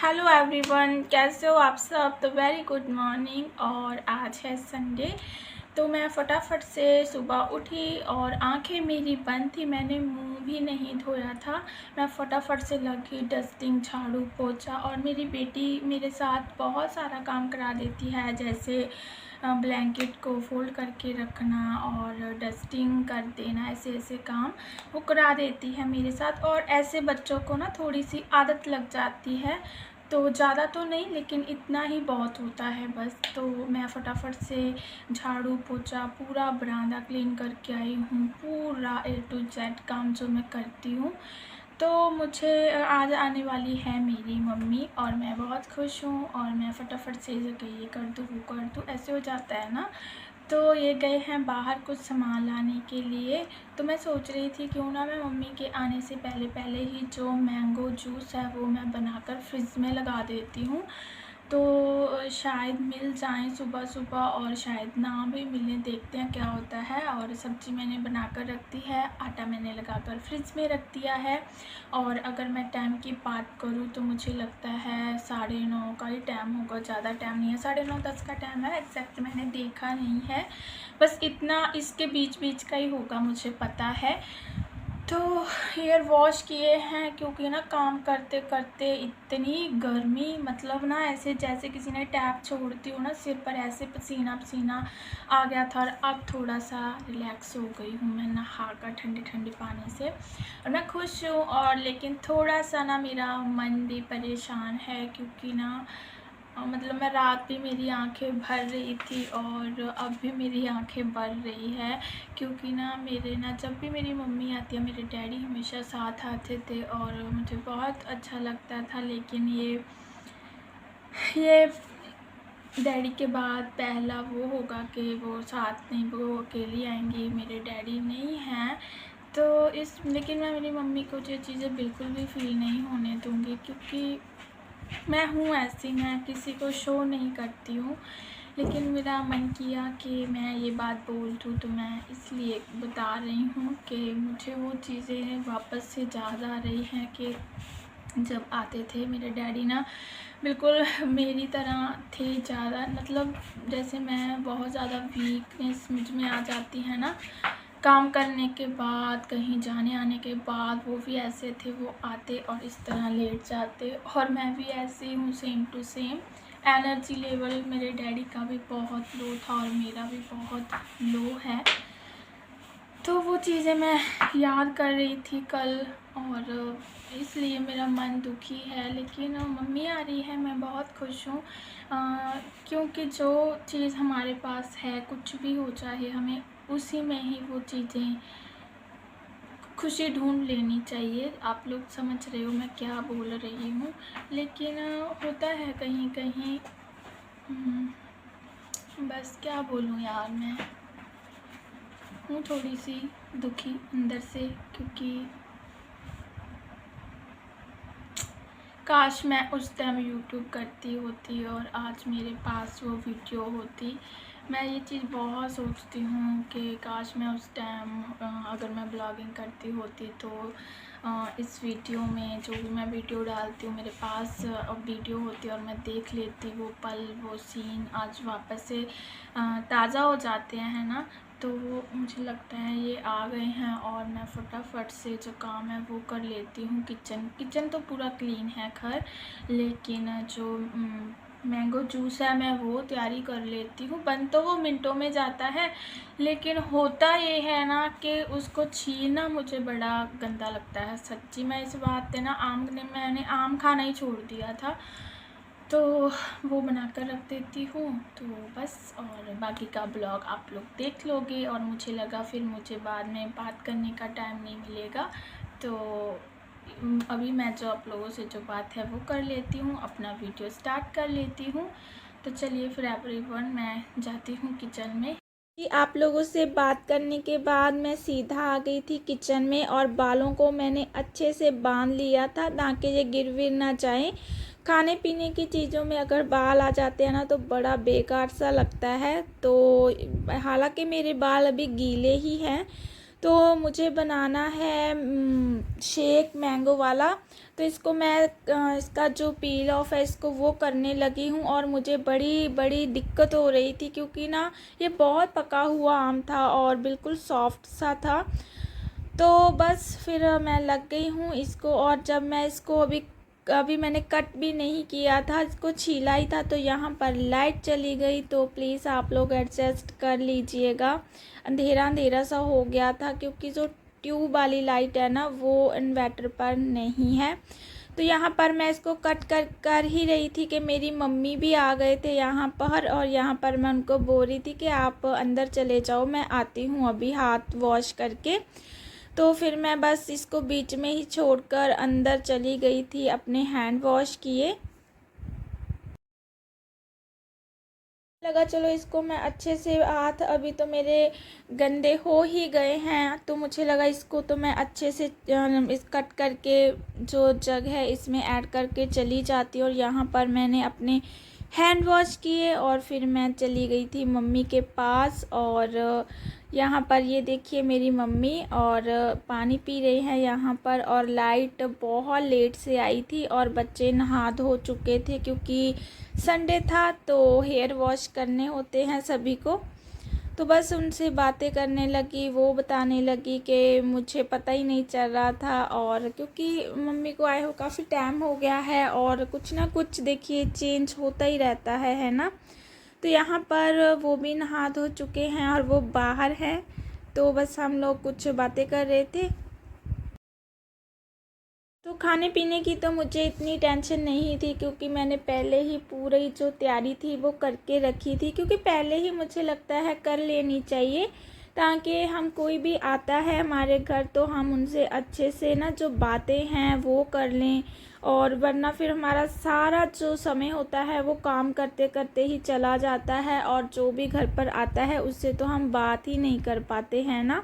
Hello everyone, कैसे हो आप सब। तो वेरी गुड मॉर्निंग। और आज है संडे, तो मैं फटाफट से सुबह उठी और आंखें मेरी बंद थी, मैंने मुंह भी नहीं धोया था। मैं फटाफट से लगी डस्टिंग, झाड़ू पोछा। और मेरी बेटी मेरे साथ बहुत सारा काम करा देती है, जैसे ब्लैंकेट को फोल्ड करके रखना और डस्टिंग कर देना, ऐसे ऐसे काम वो करा देती है मेरे साथ। और ऐसे बच्चों को ना थोड़ी सी आदत लग जाती है, तो ज़्यादा तो नहीं लेकिन इतना ही बहुत होता है बस। तो मैं फटाफट से झाड़ू पोछा पूरा बरामदा क्लीन करके आई हूँ, पूरा A to Z काम जो मैं करती हूँ। तो मुझे आज आने वाली है मेरी मम्मी और मैं बहुत खुश हूँ, और मैं फटाफट से ये कर दूँ वो कर दूँ, ऐसे हो जाता है ना। तो ये गए हैं बाहर कुछ सामान लाने के लिए, तो मैं सोच रही थी क्यों ना मैं मम्मी के आने से पहले पहले ही जो मैंगो जूस है वो मैं बनाकर फ्रिज में लगा देती हूँ, तो शायद मिल जाएं सुबह सुबह, और शायद ना भी मिलें, देखते हैं क्या होता है। और सब्ज़ी मैंने बनाकर रख दी है, आटा मैंने लगाकर फ्रिज में रख दिया है। और अगर मैं टाइम की बात करूँ तो मुझे लगता है 9:30 का ही टाइम होगा, ज़्यादा टाइम नहीं है, 9:30-10 का टाइम है, एग्जैक्ट मैंने देखा नहीं है, बस इतना इसके बीच बीच का ही होगा मुझे पता है। तो हेयर वॉश किए हैं क्योंकि ना काम करते करते इतनी गर्मी, मतलब ना ऐसे जैसे किसी ने टैप छोड़ती हो ना सिर पर, ऐसे पसीना पसीना आ गया था। और अब थोड़ा सा रिलैक्स हो गई हूँ मैं नहा कर ठंडे ठंडे पानी से, और मैं खुश हूँ। और लेकिन थोड़ा सा ना मेरा मन भी परेशान है, क्योंकि ना मतलब मैं रात भी मेरी आंखें भर रही थी और अब भी मेरी आंखें भर रही है, क्योंकि ना मेरे ना जब भी मेरी मम्मी आती है मेरे डैडी हमेशा साथ आते थे और मुझे बहुत अच्छा लगता था। लेकिन ये डैडी के बाद पहला वो होगा कि वो साथ नहीं, वो अकेली आएंगी, मेरे डैडी नहीं हैं। तो लेकिन मैं मेरी मम्मी को ये चीज़ें बिल्कुल भी फील नहीं होने दूँगी, क्योंकि मैं हूँ ऐसी, मैं किसी को शो नहीं करती हूँ। लेकिन मेरा मन किया कि मैं ये बात बोल दूँ, तो मैं इसलिए बता रही हूँ कि मुझे वो चीज़ें वापस से याद आ रही हैं कि जब आते थे मेरे डैडी ना, बिल्कुल मेरी तरह थे ज़्यादा, मतलब जैसे मैं बहुत ज़्यादा वीकनेस मुझ में आ जाती है ना काम करने के बाद, कहीं जाने आने के बाद, वो भी ऐसे थे, वो आते और इस तरह लेट जाते, और मैं भी ऐसी हूँ same to same. Energy level मेरे डैडी का भी बहुत लो था और मेरा भी बहुत लो है। तो वो चीज़ें मैं याद कर रही थी कल, और इसलिए मेरा मन दुखी है। लेकिन मम्मी आ रही है, मैं बहुत खुश हूँ, क्योंकि जो चीज़ हमारे पास है, कुछ भी हो चाहे, हमें उसी में ही वो चीज़ें खुशी ढूंढ लेनी चाहिए। आप लोग समझ रहे हो मैं क्या बोल रही हूँ। लेकिन होता है कहीं कहीं, बस क्या बोलूँ यार, मैं हूँ थोड़ी सी दुखी अंदर से, क्योंकि काश मैं उस टाइम यूट्यूब करती होती और आज मेरे पास वो वीडियो होती। मैं ये चीज़ बहुत सोचती हूँ कि काश मैं उस टाइम अगर मैं ब्लॉगिंग करती होती तो इस वीडियो में, जो भी मैं वीडियो डालती हूँ, मेरे पास वीडियो होती और मैं देख लेती वो पल, वो सीन आज वापस से ताज़ा हो जाते हैं ना। तो वो मुझे लगता है ये आ गए हैं, और मैं फटाफट से जो काम है वो कर लेती हूँ। किचन तो पूरा क्लीन है खैर, लेकिन जो मैंगो जूस है मैं वो तैयारी कर लेती हूँ। बन तो वो मिनटों में जाता है, लेकिन होता ये है ना कि उसको छीलना मुझे बड़ा गंदा लगता है सच्ची। मैं इस बात पे ना मैंने आम खाना ही छोड़ दिया था, तो वो बनाकर रख देती हूँ। तो बस, और बाकी का ब्लॉग आप लोग देख लोगे, और मुझे लगा फिर मुझे बाद में बात करने का टाइम नहीं मिलेगा, तो अभी मैं जो आप लोगों से जो बात है वो कर लेती हूँ, अपना वीडियो स्टार्ट कर लेती हूँ। तो चलिए फिर एवरीवन, मैं जाती हूँ किचन में। कि आप लोगों से बात करने के बाद मैं सीधा आ गई थी किचन में, और बालों को मैंने अच्छे से बांध लिया था ताकि ये गिर विर ना जाए। खाने पीने की चीज़ों में अगर बाल आ जाते हैं ना तो बड़ा बेकार सा लगता है। तो हालांकि मेरे बाल अभी गीले ही हैं, तो मुझे बनाना है शेक मैंगो वाला। तो इसको मैं इसका जो पील ऑफ है इसको वो करने लगी हूँ। और मुझे बड़ी बड़ी दिक्कत हो रही थी क्योंकि ना ये बहुत पका हुआ आम था और बिल्कुल सॉफ्ट सा था। तो बस फिर मैं लग गई हूँ इसको। और जब मैं इसको अभी मैंने कट भी नहीं किया था, इसको छीला ही था, तो यहाँ पर लाइट चली गई। तो प्लीज़ आप लोग एडजस्ट कर लीजिएगा। अंधेरा अंधेरा सा हो गया था क्योंकि जो ट्यूब वाली लाइट है ना वो इन्वर्टर पर नहीं है। तो यहाँ पर मैं इसको कट कर ही रही थी कि मेरी मम्मी भी आ गए थे यहाँ पर। और यहाँ पर मैं उनको बोल रही थी कि आप अंदर चले जाओ, मैं आती हूँ अभी हाथ वॉश करके। तो फिर मैं बस इसको बीच में ही छोड़कर अंदर चली गई थी अपने हैंड वॉश किए। लगा चलो इसको मैं अच्छे से, हाथ अभी तो मेरे गंदे हो ही गए हैं, तो मुझे लगा इसको तो मैं अच्छे से इस कट करके जो जग है इसमें ऐड करके चली जाती। और यहाँ पर मैंने अपने हैंड वॉश किए और फिर मैं चली गई थी मम्मी के पास। और यहाँ पर ये देखिए मेरी मम्मी और पानी पी रही है यहाँ पर। और लाइट बहुत लेट से आई थी और बच्चे नहा धो चुके थे क्योंकि संडे था तो हेयर वॉश करने होते हैं सभी को। तो बस उनसे बातें करने लगी, वो बताने लगी कि मुझे पता ही नहीं चल रहा था। और क्योंकि मम्मी को आए हो काफ़ी टाइम हो गया है और कुछ ना कुछ देखिए चेंज होता ही रहता है ना। तो यहाँ पर वो भी नहा धो चुके हैं और वो बाहर हैं। तो बस हम लोग कुछ बातें कर रहे थे। तो खाने पीने की तो मुझे इतनी टेंशन नहीं थी क्योंकि मैंने पहले ही पूरी जो तैयारी थी वो करके रखी थी। क्योंकि पहले ही मुझे लगता है कर लेनी चाहिए ताकि हम कोई भी आता है हमारे घर तो हम उनसे अच्छे से ना जो बातें हैं वो कर लें। और वरना फिर हमारा सारा जो समय होता है वो काम करते करते ही चला जाता है और जो भी घर पर आता है उससे तो हम बात ही नहीं कर पाते हैं ना।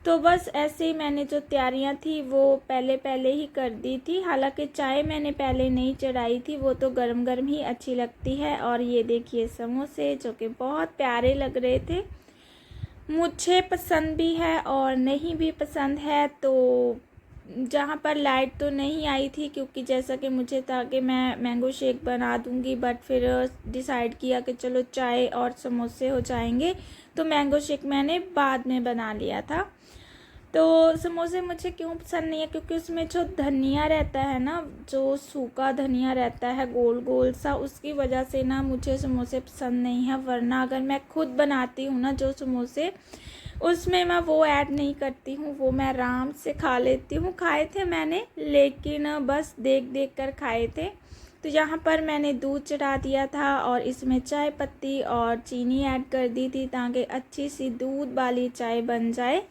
तो बस ऐसे ही मैंने जो तैयारियां थी वो पहले पहले ही कर दी थी। हालांकि चाय मैंने पहले नहीं चढ़ाई थी, वो तो गरम गरम ही अच्छी लगती है। और ये देखिए समोसे जो कि बहुत प्यारे लग रहे थे, मुझे पसंद भी है और नहीं भी पसंद है। तो जहाँ पर लाइट तो नहीं आई थी क्योंकि जैसा कि मुझे था कि मैं मैंगो शेक बना दूँगी, बट फिर डिसाइड किया कि चलो चाय और समोसे हो जाएंगे। तो मैंगो शेक मैंने बाद में बना लिया था। तो समोसे मुझे क्यों पसंद नहीं है क्योंकि उसमें जो धनिया रहता है ना, जो सूखा धनिया रहता है गोल गोल सा, उसकी वजह से ना मुझे समोसे पसंद नहीं है। वरना अगर मैं खुद बनाती हूँ ना जो समोसे, उसमें मैं वो ऐड नहीं करती हूँ, वो मैं आराम से खा लेती हूँ। खाए थे मैंने लेकिन बस देख देख कर खाए थे। तो यहाँ पर मैंने दूध चढ़ा दिया था और इसमें चाय पत्ती और चीनी ऐड कर दी थी ताकि अच्छी सी दूध वाली चाय बन जाए।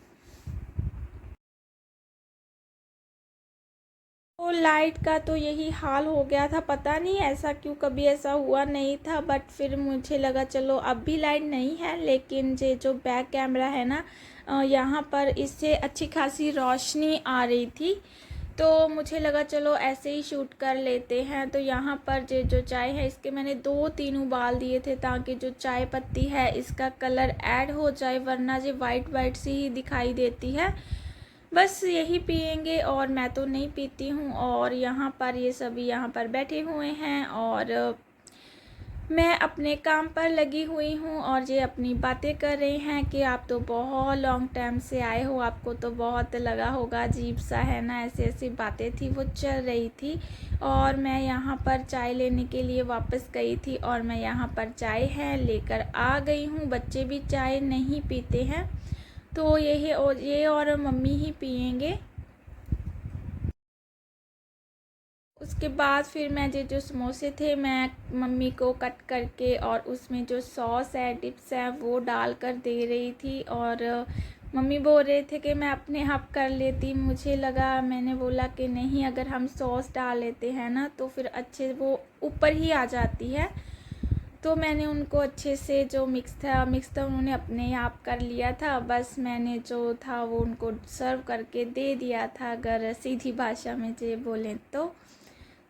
तो लाइट का तो यही हाल हो गया था, पता नहीं ऐसा क्यों, कभी ऐसा हुआ नहीं था। बट फिर मुझे लगा चलो अब भी लाइट नहीं है, लेकिन ये जो बैक कैमरा है ना यहाँ पर इससे अच्छी खासी रोशनी आ रही थी। तो मुझे लगा चलो ऐसे ही शूट कर लेते हैं। तो यहाँ पर जो चाय है इसके मैंने 2-3 उबाल दिए थे ताकि जो चाय पत्ती है इसका कलर ऐड हो जाए, वरना ये वाइट वाइट सी ही दिखाई देती है। बस यही पियेंगे और मैं तो नहीं पीती हूँ। और यहाँ पर ये सभी यहाँ पर बैठे हुए हैं और मैं अपने काम पर लगी हुई हूँ और ये अपनी बातें कर रहे हैं कि आप तो बहुत लॉन्ग टाइम से आए हो, आपको तो बहुत लगा होगा अजीब सा है ना। ऐसी ऐसी बातें थी वो चल रही थी। और मैं यहाँ पर चाय लेने के लिए वापस गई थी और मैं यहाँ पर चाय है लेकर आ गई हूँ। बच्चे भी चाय नहीं पीते हैं तो ये और मम्मी ही पियेंगे। उसके बाद फिर मैं जो समोसे थे मैं मम्मी को कट करके और उसमें जो सॉस है डिप्स है वो डाल कर दे रही थी। और मम्मी बोल रहे थे कि मैं अपने आप कर लेती, मुझे लगा, मैंने बोला कि नहीं, अगर हम सॉस डाल लेते हैं ना तो फिर अच्छे वो ऊपर ही आ जाती है। तो मैंने उनको अच्छे से जो मिक्स था उन्होंने अपने आप कर लिया था। बस मैंने जो था वो उनको सर्व करके दे दिया था, अगर सीधी भाषा में जो बोलें तो।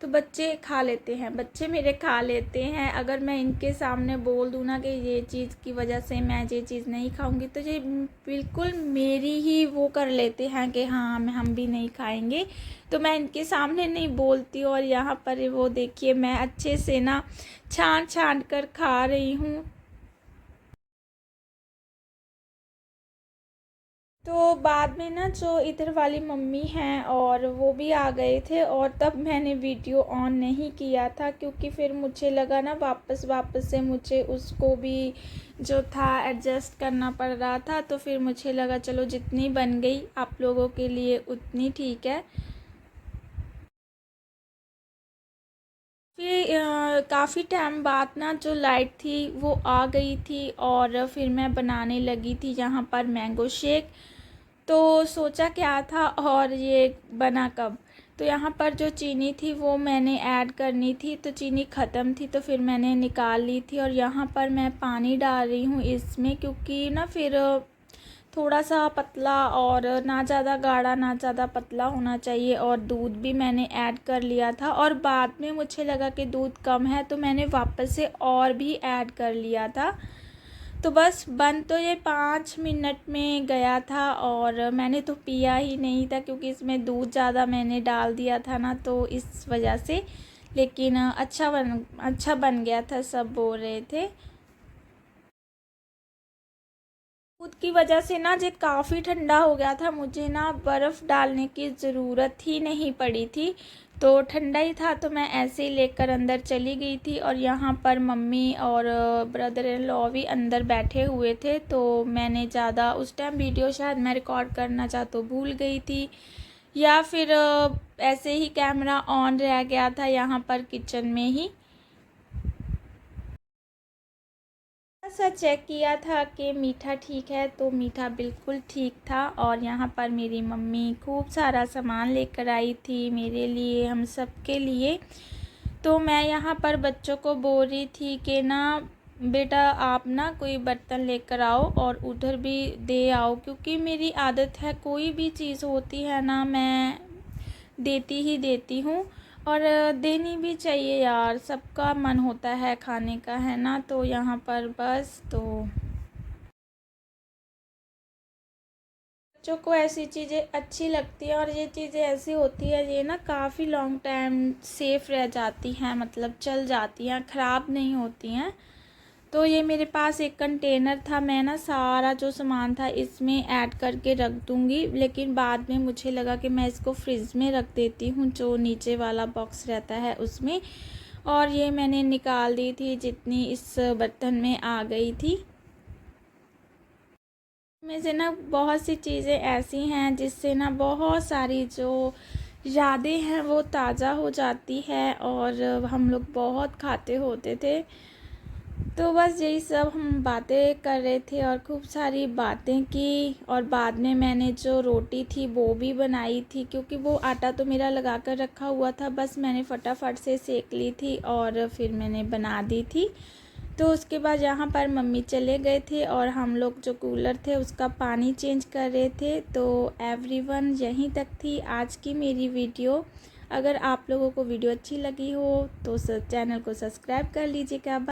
तो बच्चे खा लेते हैं, बच्चे मेरे खा लेते हैं। अगर मैं इनके सामने बोल दूँ ना कि ये चीज़ की वजह से मैं ये चीज़ नहीं खाऊंगी, तो ये बिल्कुल मेरी ही वो कर लेते हैं कि हाँ हम भी नहीं खाएंगे। तो मैं इनके सामने नहीं बोलती। और यहाँ पर वो देखिए, मैं अच्छे से ना छान छान कर खा रही हूँ। तो बाद में ना जो इधर वाली मम्मी हैं और वो भी आ गए थे, और तब मैंने वीडियो ऑन नहीं किया था क्योंकि फिर मुझे लगा ना वापस से मुझे उसको भी जो था एडजस्ट करना पड़ रहा था। तो फिर मुझे लगा चलो जितनी बन गई आप लोगों के लिए उतनी ठीक है। फिर काफ़ी टाइम बाद ना जो लाइट थी वो आ गई थी, और फिर मैं बनाने लगी थी यहाँ पर मैंगो शेक। तो सोचा क्या था और ये बना कब। तो यहाँ पर जो चीनी थी वो मैंने ऐड करनी थी, तो चीनी ख़त्म थी तो फिर मैंने निकाल ली थी। और यहाँ पर मैं पानी डाल रही हूँ इसमें, क्योंकि ना फिर थोड़ा सा पतला, और ना ज़्यादा गाढ़ा ना ज़्यादा पतला होना चाहिए। और दूध भी मैंने ऐड कर लिया था, और बाद में मुझे लगा कि दूध कम है तो मैंने वापस से और भी ऐड कर लिया था। तो बस बन तो ये 5 मिनट में गया था, और मैंने तो पिया ही नहीं था क्योंकि इसमें दूध ज़्यादा मैंने डाल दिया था ना, तो इस वजह से। लेकिन अच्छा बन गया था, सब बोल रहे थे। दूध की वजह से ना ये काफ़ी ठंडा हो गया था, मुझे ना बर्फ़ डालने की ज़रूरत ही नहीं पड़ी थी। तो ठंडा ही था तो मैं ऐसे ही लेकर अंदर चली गई थी। और यहाँ पर मम्मी और ब्रदर इन लॉ भी अंदर बैठे हुए थे, तो मैंने ज़्यादा उस टाइम वीडियो शायद मैं रिकॉर्ड करना तो भूल गई थी, या फिर ऐसे ही कैमरा ऑन रह गया था यहाँ पर किचन में ही। सा चेक किया था कि मीठा ठीक है, तो मीठा बिल्कुल ठीक था। और यहाँ पर मेरी मम्मी खूब सारा सामान लेकर आई थी मेरे लिए, हम सब के लिए। तो मैं यहाँ पर बच्चों को बोल रही थी कि ना बेटा आप ना कोई बर्तन लेकर आओ और उधर भी दे आओ, क्योंकि मेरी आदत है कोई भी चीज़ होती है ना मैं देती ही देती हूँ। और देनी भी चाहिए यार, सबका मन होता है खाने का, है ना। तो यहाँ पर बस तो बच्चों को ऐसी चीज़ें अच्छी लगती हैं, और ये चीज़ें ऐसी होती है ये ना काफ़ी लॉन्ग टाइम सेफ़ रह जाती हैं, मतलब चल जाती हैं, ख़राब नहीं होती हैं। तो ये मेरे पास एक कंटेनर था, मैं ना सारा जो सामान था इसमें ऐड करके रख दूँगी, लेकिन बाद में मुझे लगा कि मैं इसको फ्रिज में रख देती हूँ, जो नीचे वाला बॉक्स रहता है उसमें। और ये मैंने निकाल दी थी जितनी इस बर्तन में आ गई थी। में से ना बहुत सी चीज़ें ऐसी हैं जिससे ना बहुत सारी जो यादें हैं वो ताज़ा हो जाती है, और हम लोग बहुत खाते होते थे। तो बस यही सब हम बातें कर रहे थे और खूब सारी बातें की। और बाद में मैंने जो रोटी थी वो भी बनाई थी, क्योंकि वो आटा तो मेरा लगा कर रखा हुआ था, बस मैंने फटाफट से सेक ली थी और फिर मैंने बना दी थी। तो उसके बाद यहाँ पर मम्मी चले गए थे और हम लोग जो कूलर थे उसका पानी चेंज कर रहे थे। तो एवरीवन यहीं तक थी आज की मेरी वीडियो। अगर आप लोगों को वीडियो अच्छी लगी हो तो चैनल को सब्सक्राइब कर लीजिएगा।